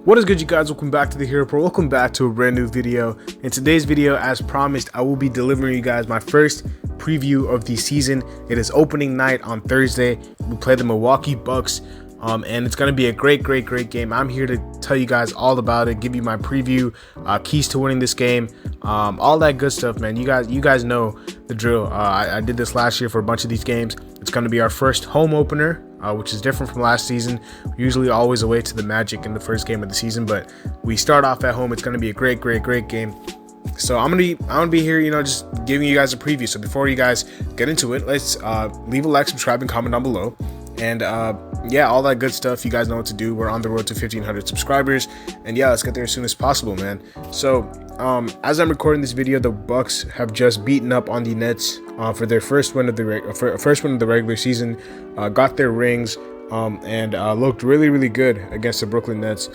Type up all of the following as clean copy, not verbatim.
What is good, you guys? Welcome back to the Hero Pro. Welcome back to a brand new video. In today's video, as promised, I will be delivering you guys my first preview of the season. It is opening night on Thursday. We play the Milwaukee Bucks, and it's going to be a great game. I'm here to tell you guys all about it, give you my preview, keys to winning this game, all that good stuff, man. You guys know the drill. I did this last year for a bunch of these games. It's going to be our first home opener, which is different from last season. We're usually always away to the Magic in the first game of the season, but we start off at home. It's going to be a great game. So I'm gonna be here, just giving you guys a preview. So before you guys get into it, let's leave a like, subscribe, and comment down below. And yeah, all that good stuff. You guys know what to do. We're on the road to 1,500 subscribers, and yeah, let's get there as soon as possible, man. So as I'm recording this video, the Bucks have just beaten up on the Nets for their first win of the regular season. Got their rings and looked really good against the Brooklyn Nets.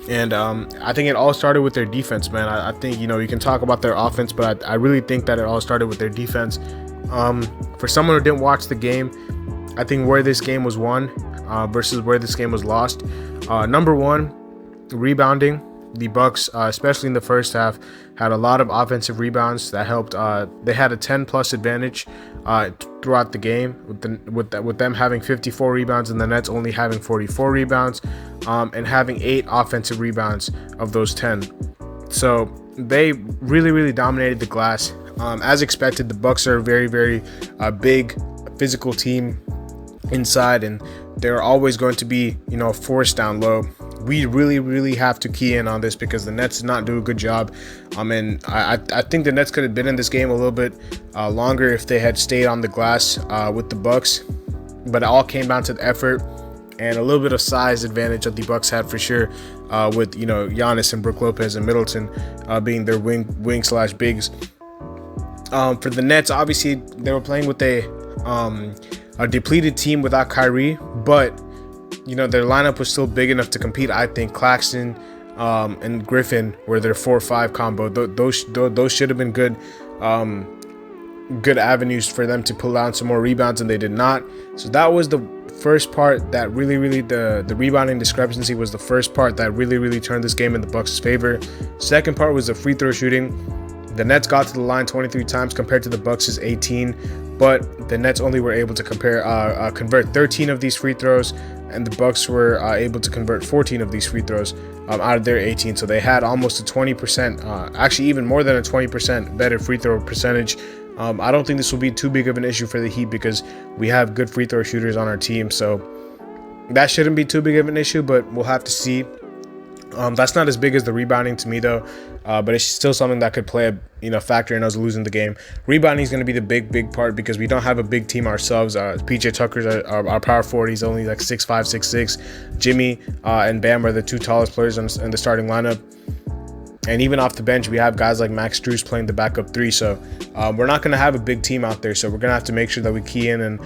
And I think it all started with their defense, man. I think, you can talk about their offense, but I really think that it all started with their defense. For someone who didn't watch the game, I think where this game was won versus where this game was lost. Number one, rebounding. The Bucks, especially in the first half, had a lot of offensive rebounds that helped. They had a 10+ advantage throughout the game, with them having 54 rebounds and the Nets only having 44 rebounds, and having 8 offensive rebounds of those 10. So they really dominated the glass. As expected, the Bucks are a very big physical team inside, and they're always going to be, forced down low. We really have to key in on this because the Nets did not do a good job. And I think the Nets could have been in this game a little bit longer if they had stayed on the glass with the Bucks. But it all came down to the effort and a little bit of size advantage that the Bucks had for sure, with Giannis and Brook Lopez and Middleton being their wing/bigs. For the Nets, obviously they were playing with a depleted team without Kyrie, but their lineup was still big enough to compete. I think Claxton and Griffin were their 4-5 combo. Those should have been good avenues for them to pull out some more rebounds, and they did not. So that was the first part that really the rebounding discrepancy was the first part that really turned this game in the Bucks' favor. Second part was the free throw shooting. The Nets got to the line 23 times compared to the Bucks' 18, but the Nets only were able to convert 13 of these free throws, and the Bucks were able to convert 14 of these free throws out of their 18. So they had almost a 20%, actually even more than a 20% better free throw percentage. I don't think this will be too big of an issue for the Heat because we have good free throw shooters on our team. So that shouldn't be too big of an issue, but we'll have to see. That's not as big as the rebounding to me though, but it's still something that could play a factor in us losing the game. Rebounding is going to be the big part because we don't have a big team ourselves. PJ Tucker's our power forward. He's only like 6'5", 6'6". Jimmy and Bam are the two tallest players in the starting lineup. And even off the bench, we have guys like Max Strus playing the backup 3. So we're not going to have a big team out there. So we're going to have to make sure that we key in and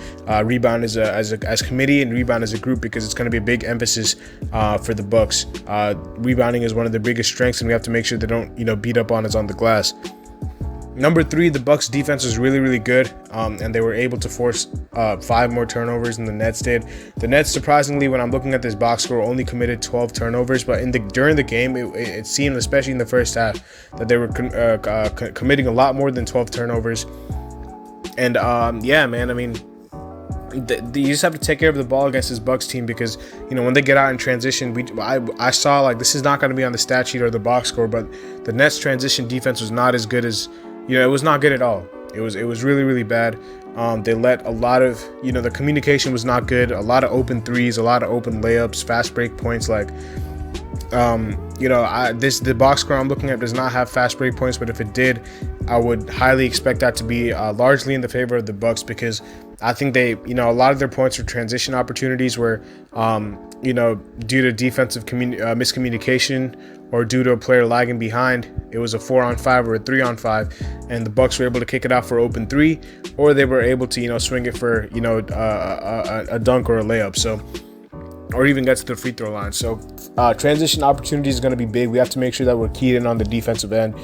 rebound as committee and rebound as a group, because it's going to be a big emphasis for the Bucks. Rebounding is one of their biggest strengths, and we have to make sure they don't beat up on us on the glass. Number 3, the Bucks defense was really good, and they were able to force 5 more turnovers than the Nets did. The Nets, surprisingly, when I'm looking at this box score, only committed 12 turnovers, but during the game, it seemed, especially in the first half, that they were committing a lot more than 12 turnovers. And yeah, man, I mean, you just have to take care of the ball against this Bucks team, because when they get out in transition, I saw, like, this is not going to be on the stat sheet or the box score, but the Nets transition defense was not as good as it was not good at all. It was really bad. They let a lot of the communication was not good. A lot of open threes, a lot of open layups, fast break points. Like the box score I'm looking at does not have fast break points, but if it did, I would highly expect that to be largely in the favor of the Bucks, because I think they a lot of their points were transition opportunities where due to defensive miscommunication or due to a player lagging behind, it was a 4-on-5 or a 3-on-5, and the Bucks were able to kick it out for open 3, or they were able to swing it for a dunk or a layup. So, or even get to the free throw line. So transition opportunities is going to be big. We have to make sure that we're keyed in on the defensive end.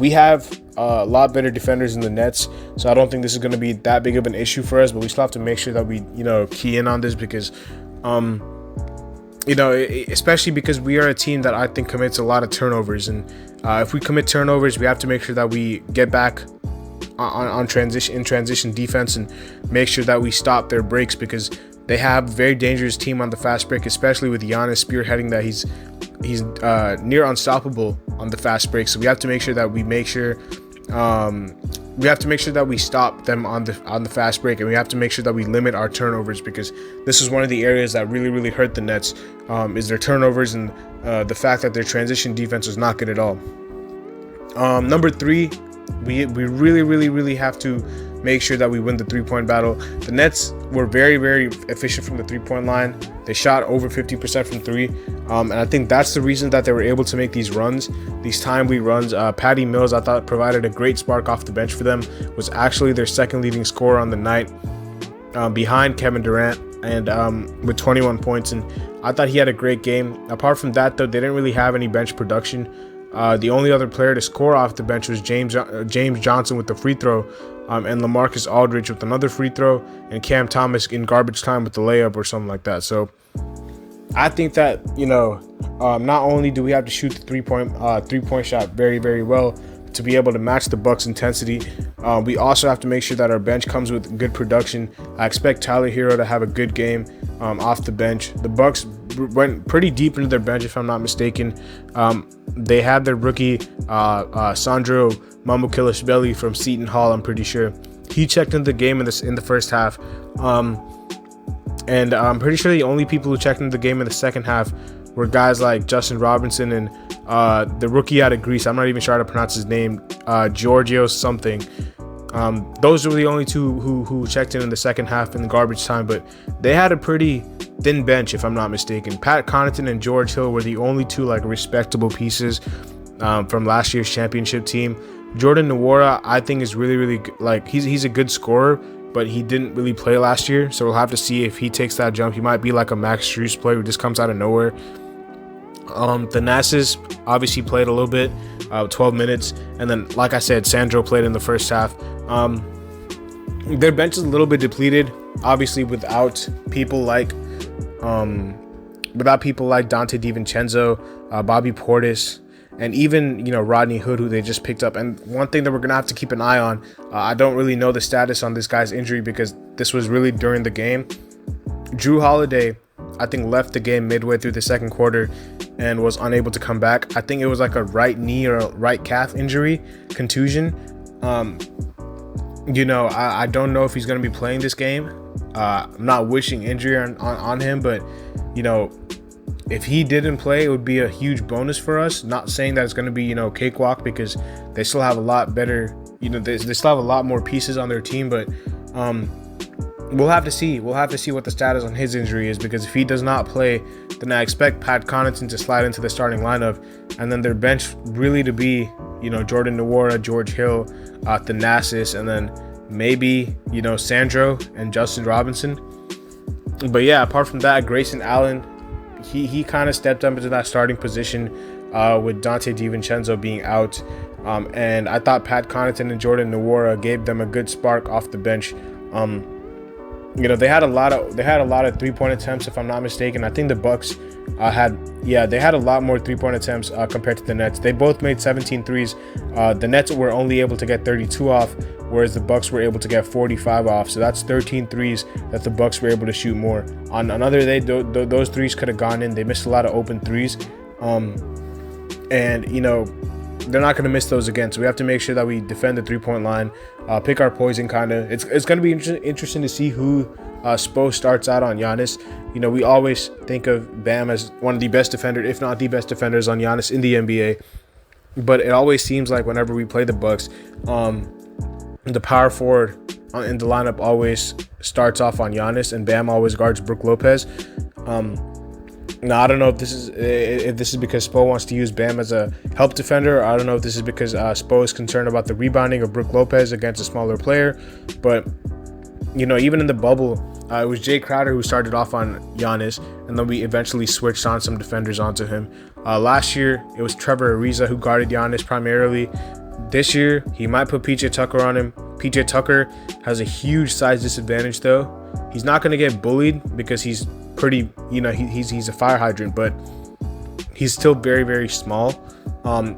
We have a lot better defenders in the Nets, so I don't think this is going to be that big of an issue for us, but we still have to make sure that we key in on this, because especially because we are a team that I think commits a lot of turnovers, and if we commit turnovers, we have to make sure that we get back on transition defense and make sure that we stop their breaks, because they have a very dangerous team on the fast break, especially with Giannis spearheading that. He's near unstoppable on the fast break. So we have to make sure that we stop them on the fast break, and we have to make sure that we limit our turnovers, because this is one of the areas that really hurt the Nets, is their turnovers and the fact that their transition defense is not good at all. Number 3, we really have to make sure that we win the 3-point battle. The Nets were very efficient from the 3-point line. They shot over 50% from 3, and I think that's the reason that they were able to make these runs, these timely runs. Patty Mills, I thought, provided a great spark off the bench for them. Was actually their second leading scorer on the night, behind Kevin Durant, and with 21 points. And I thought he had a great game. Apart from that, though, they didn't really have any bench production. The only other player to score off the bench was James Johnson with the free throw, and LaMarcus Aldridge with another free throw, and Cam Thomas in garbage time with the layup or something like that. So I think that, not only do we have to shoot the three-point shot very well to be able to match the Bucks' intensity, we also have to make sure that our bench comes with good production. I expect Tyler Hero to have a good game off the bench. The Bucks went pretty deep into their bench, if I'm not mistaken. They had their rookie Sandro Mamukilishvili from Seton Hall, I'm pretty sure. He checked into the game in the first half. And I'm pretty sure the only people who checked into the game in the second half were guys like Justin Robinson and the rookie out of Greece. I'm not even sure how to pronounce his name, Giorgio something. Those were the only two who checked in the second half in the garbage time, but they had a pretty thin bench, if I'm not mistaken. Pat Connaughton and George Hill were the only two respectable pieces from last year's championship team. Jordan Nwora, I think, is really good. He's a good scorer, but he didn't really play last year, so we'll have to see if he takes that jump. He might be like a Max Strus player who just comes out of nowhere. Thanasis obviously played a little bit, 12 minutes, and then, like I said, Sandro played in the first half. Their bench is a little bit depleted, obviously, without people like Dante DiVincenzo, Bobby Portis, and even Rodney Hood, who they just picked up. And one thing that we're gonna have to keep an eye on, I don't really know the status on this guy's injury because this was really during the game. Drew Holiday, I think, left the game midway through the second quarter and was unable to come back. I think it was like a right knee or a right calf injury, contusion. I don't know if he's going to be playing this game. I'm not wishing injury on him, but if he didn't play, it would be a huge bonus for us. Not saying that it's going to be cakewalk, because they still have a lot better, they still have a lot more pieces on their team, but we'll have to see what the status on his injury is, because if he does not play, then I expect Pat Connaughton to slide into the starting lineup, and then their bench really to be Jordan Nwora, George Hill, Thanasis, and then maybe Sandro and Justin Robinson. But yeah, apart from that, Grayson Allen, he kind of stepped up into that starting position with Dante DiVincenzo being out, and I thought Pat Connaughton and Jordan Nwora gave them a good spark off the bench. They had a lot of 3-point attempts, if I'm not mistaken. I think the Bucks had a lot more 3-point attempts compared to the Nets. They both made 17 threes. The Nets were only able to get 32 off, whereas the Bucks were able to get 45 off. So that's 13 threes that the Bucks were able to shoot more. On another day, those threes could have gone in. They missed a lot of open threes, and they're not going to miss those again. So we have to make sure that we defend the 3-point line, pick our poison kind of. It's going to be interesting to see who Spo starts out on Giannis. We always think of Bam as one of the best defenders, if not the best defenders on Giannis in the NBA. But it always seems like whenever we play the Bucks, the power forward in the lineup always starts off on Giannis, and Bam always guards Brook Lopez. Now, I don't know if this is because Spo wants to use Bam as a help defender. I don't know if this is because Spo is concerned about the rebounding of Brook Lopez against a smaller player. But, even in the bubble, it was Jay Crowder who started off on Giannis, and then we eventually switched on some defenders onto him. Last year, it was Trevor Ariza who guarded Giannis primarily. This year, he might put PJ Tucker on him. PJ Tucker has a huge size disadvantage, though. He's not going to get bullied because he's pretty, he's a fire hydrant, but he's still very, very small.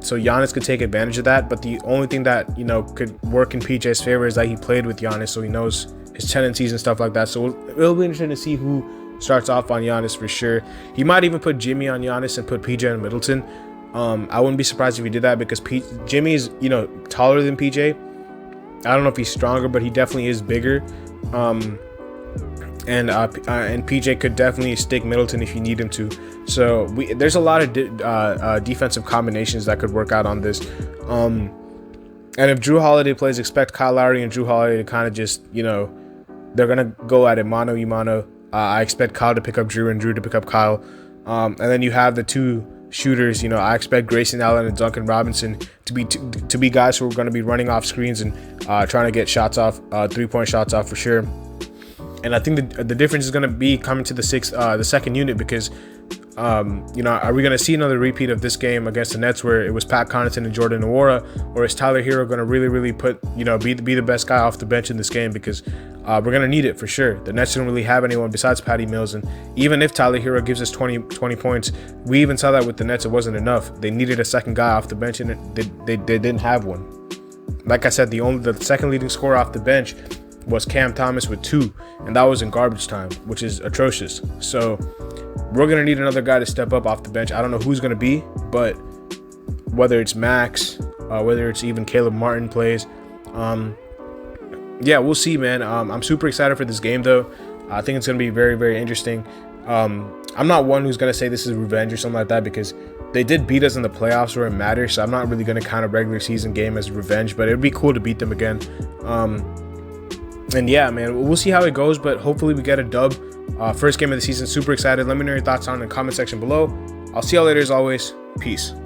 So Giannis could take advantage of that. But the only thing that, could work in PJ's favor is that he played with Giannis, so he knows his tendencies and stuff like that. So it'll be interesting to see who starts off on Giannis for sure. He might even put Jimmy on Giannis and put PJ on Middleton. I wouldn't be surprised if he did that, because Jimmy is, taller than PJ. I don't know if he's stronger, but he definitely is bigger. And PJ could definitely stick Middleton if you need him to. So there's a lot of defensive combinations that could work out on this. And if Drew Holiday plays, expect Kyle Lowry and Drew Holiday to kind of just, they're going to go at it mano y mano. I expect Kyle to pick up Drew and Drew to pick up Kyle. And then you have the two shooters. I expect Grayson Allen and Duncan Robinson to be guys who are going to be running off screens and trying to get shots off, 3-point shots off for sure. And I think the difference is going to be coming to the second unit, because are we going to see another repeat of this game against the Nets where it was Pat Connaughton and Jordan Nwora, or is Tyler Hero going to really put, be the best guy off the bench in this game? Because we're going to need it for sure. The Nets don't really have anyone besides Patty Mills, and even if Tyler Hero gives us 20 points, we even saw that with the Nets, it wasn't enough. They needed a second guy off the bench, and they didn't have one. Like I said, the second leading scorer off the bench was Cam Thomas with 2, and that was in garbage time, which is atrocious. So we're going to need another guy to step up off the bench. I don't know who's going to be, but whether it's Max, whether it's even Caleb Martin plays, yeah, we'll see, man. I'm super excited for this game, though. I think it's going to be very, very interesting. I'm not one who's going to say this is revenge or something like that, because they did beat us in the playoffs where it matters, so I'm not really going to count a regular season game as revenge, but it would be cool to beat them again. And yeah, man, we'll see how it goes, but hopefully we get a dub. First game of the season. Super excited. Let me know your thoughts on it in the comment section below. I'll see y'all later as always. Peace.